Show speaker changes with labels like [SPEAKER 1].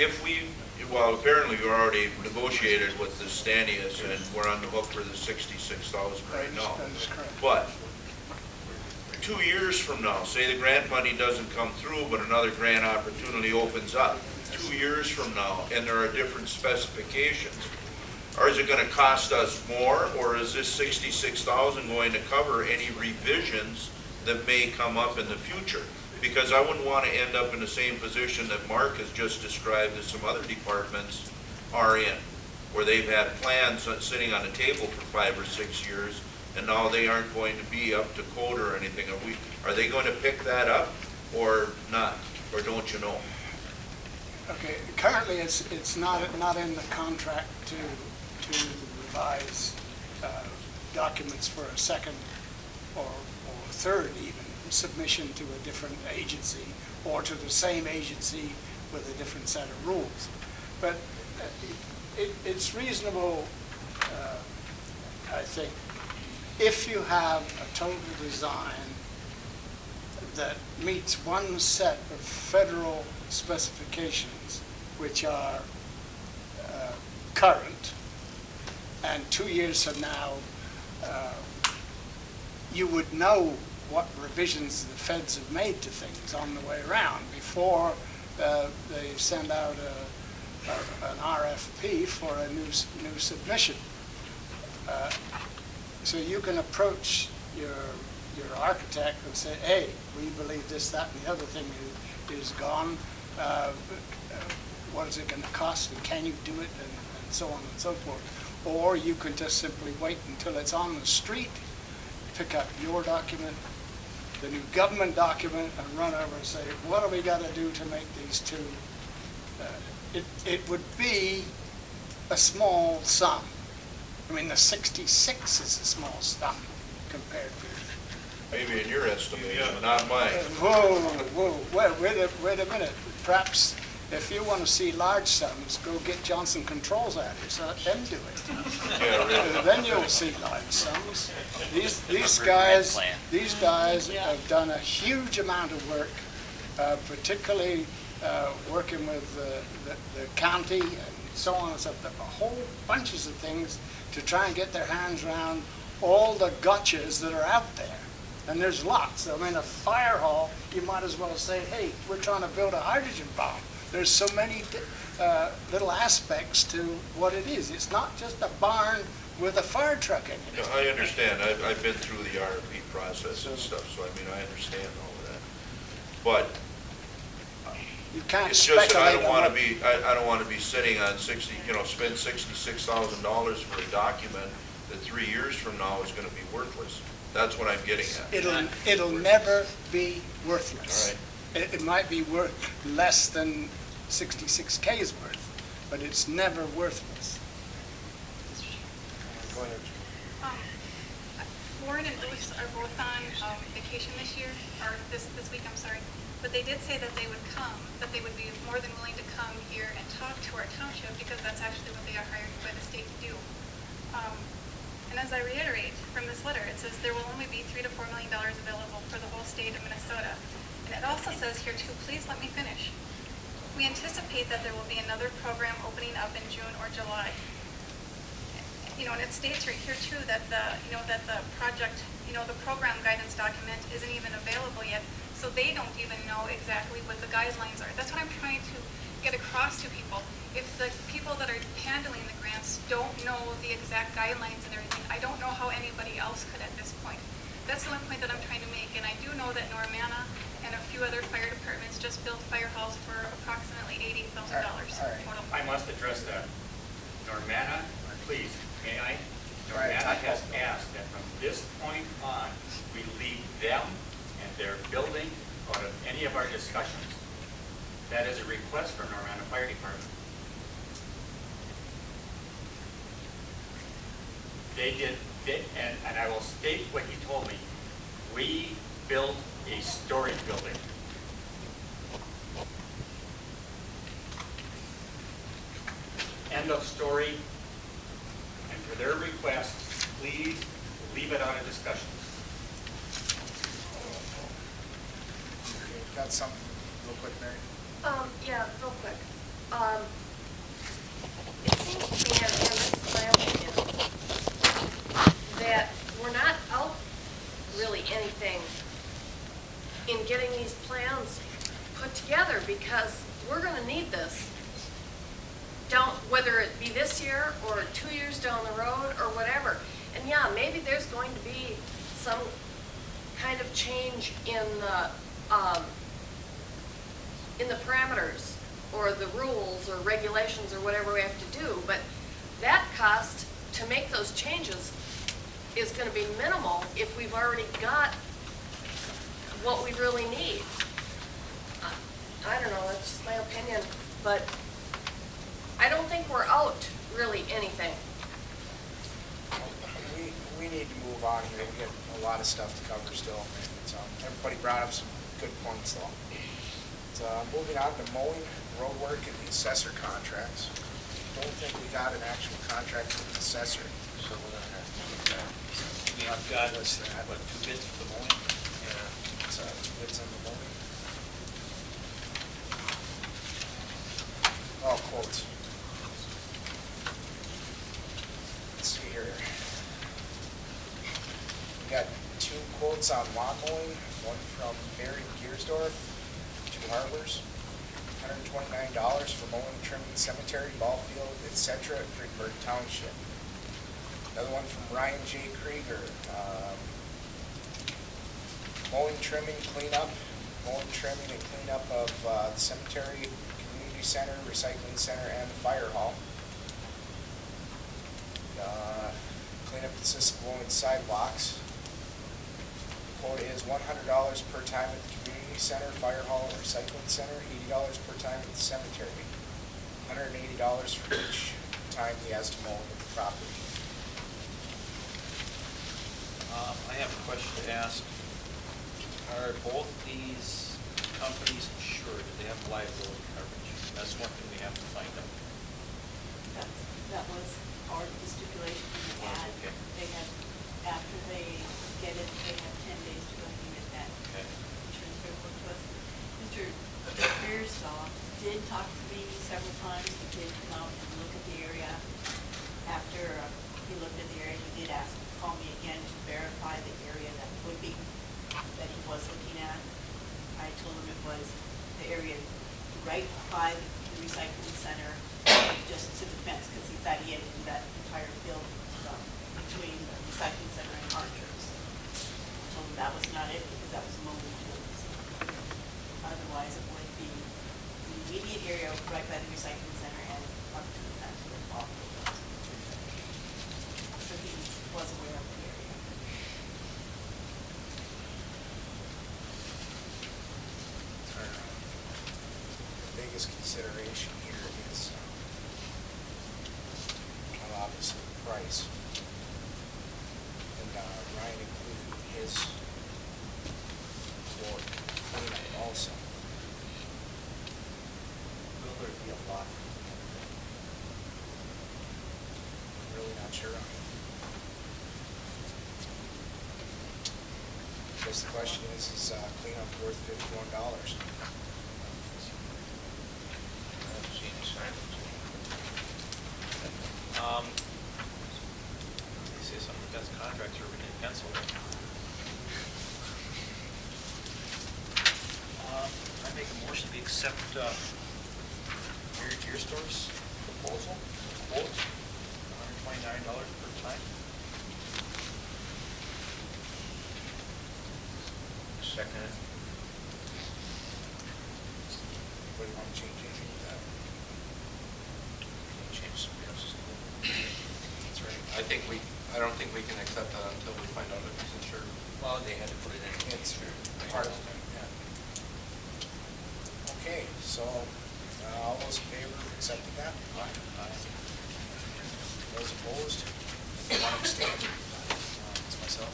[SPEAKER 1] if we, well, apparently we already negotiated with the Stanius and we're on the hook for the 66,000 right now.
[SPEAKER 2] That is correct.
[SPEAKER 1] But 2 years from now, say the grant money doesn't come through, but another grant opportunity opens up. 2 years from now, and there are different specifications. Or is it going to cost us more, or is this 66,000 going to cover any revisions that may come up in the future? Because I wouldn't want to end up in the same position that Mark has just described that some other departments are in, where they've had plans sitting on the table for 5 or 6 years, and now they aren't going to be up to code or anything. Are they going to pick that up or not? Or don't you know?
[SPEAKER 2] Okay, currently it's not in the contract to revise documents for a second or third even submission to a different agency or to the same agency with a different set of rules. But it's reasonable, I think, if you have a total design that meets one set of federal specifications which are current, and 2 years from now you would know what revisions the feds have made to things on the way around before they send out an RFP for a new submission. So you can approach your architect and say, hey, we believe this, that, and the other thing is gone. What is it going to cost, and can you do it, and so on and so forth. Or you can just simply wait until it's on the street, pick up your document, the new government document, and run over and say, what do we got to do to make these two? It would be a small sum. I mean, the 66 is a small sum compared to...
[SPEAKER 1] Maybe in your estimation, not mine.
[SPEAKER 2] Wait a minute. Perhaps if you want to see large sums, go get Johnson Controls at it, so let them do it.
[SPEAKER 1] Yeah, really.
[SPEAKER 2] Then you'll see large sums. These guys have done a huge amount of work, particularly working with the county and so on and so forth, a whole bunches of things to try and get their hands around all the gotchas that are out there. And there's lots. I mean, a fire hall, you might as well say, hey, we're trying to build a hydrogen bomb. There's so many little aspects to what it is. It's not just a barn with a fire truck in it.
[SPEAKER 1] No, I understand. I've been through the RFP process and stuff, so I mean, I understand all of that. But
[SPEAKER 2] you can't
[SPEAKER 1] it's just that I don't want to
[SPEAKER 2] be.
[SPEAKER 1] I don't want to be sitting on spend $66,000 for a document that 3 years from now is going to be worthless. That's what I'm getting at.
[SPEAKER 2] It'll never be worthless.
[SPEAKER 1] All right.
[SPEAKER 2] It might be worth less than 66K is worth, but it's never worthless.
[SPEAKER 1] Go ahead.
[SPEAKER 3] Warren and Bruce are both on vacation this year, or this week, I'm sorry. But they did say that they would come, that they would be more than willing to come here and talk to our township, because that's actually what they are hired by the state to do. And as I reiterate from this letter, it says there will only be $3 to $4 million available for the whole state of Minnesota. And it also says here too, please let me finish. We anticipate that there will be another program opening up in June or July. And it states right here too that the project, the program guidance document isn't even available yet, so they don't even know exactly what the guidelines are. That's what I'm trying to get across to people. If the people that are handling the grants don't know the exact guidelines and everything, I don't know how anybody else could at this point. That's the one point that I'm trying to make, and I do know that Normanna and a few other fire departments just built fire halls for approximately $80,000 total.
[SPEAKER 4] I must address that. Normanna, please, may I? Normanna has asked that from this point on, we leave them and their building out of any of our discussions. That is a request from Normanna Fire Department. They did, and I will state what he told me. We built a storage building. End of story. And for their request, please leave it out of discussion.
[SPEAKER 5] Got something real quick, Mary?
[SPEAKER 6] Yeah, real quick.
[SPEAKER 5] whether it be this year or 2 years down the road or whatever. And yeah, maybe there's going to be some kind of change in the parameters or the rules or regulations or whatever we have to do, but that cost to make those changes is going to be minimal if we've already got what we really need. I don't know, that's just my opinion, but I don't think we're out really anything.
[SPEAKER 6] We need to move on here. We got a lot of stuff to cover still. So everybody brought up some good points though. So moving on to mowing, road work, and the assessor contracts. Don't think we got an actual contract with the assessor. So we're gonna have to
[SPEAKER 7] I've got,
[SPEAKER 6] list that.
[SPEAKER 7] what, 2 bids for the mowing?
[SPEAKER 6] Yeah, so it's in the mowing. Oh, quotes. Let's see here. We got 2 quotes on lawn mowing, one from Barry Giersdorf, 2 Harbors, $129 for mowing, trimming, cemetery, ball field, etc. at Fredenberg Township. Another one from Ryan J. Krieger, mowing, trimming, cleanup, mowing, trimming, and cleanup of the cemetery, community center, recycling center, and the fire hall. Cleanup consists of mowing sidewalks. The quote is $100 per time at the community center, fire hall, and recycling center, $80 per time at the cemetery, $180 for each time he has to mow the property.
[SPEAKER 7] I have a question to ask. Are both these companies insured? Do they have liability coverage? That's one thing we have to find out.
[SPEAKER 8] That was part of the stipulation we had.
[SPEAKER 7] Okay.
[SPEAKER 8] They have, after they get it, they have 10 days to go ahead and get that
[SPEAKER 7] Okay.
[SPEAKER 8] insurance paperwork to us. Mr. Beersaw did talk to me several times. He did come out and look at the area. After he looked at the area, he did ask to call me again to verify the area that would be, that he was looking at. I told him it was the area right by the recycling center, just to the fence, because he thought he had to do that entire field between the recycling center and Archer's. I told him that was not it, because that was mowing tools. Otherwise, it would be the immediate area right by the recycling center and up to the fence where the ball field was. So he was aware of the area.
[SPEAKER 6] The biggest consideration here is, well, obviously the price. And Ryan included his for cleanup also. Will there be a lot? I'm really not sure on it. Guess the question is cleanup worth $51?
[SPEAKER 7] They say some defense contracts are written in pencil. I make a motion to accept Barry Giersdorf's proposal, quote, $129 per time.
[SPEAKER 1] Second.
[SPEAKER 6] Anybody want to change anything with that?
[SPEAKER 7] Change somebody else's quote.
[SPEAKER 6] That's right.
[SPEAKER 9] I don't think we can accept that until we find out if he's insured.
[SPEAKER 7] Well, they had to put it in.
[SPEAKER 6] It's part of it, yeah. Okay, so all those in favor of accepting that? Those opposed? One abstain. It's myself.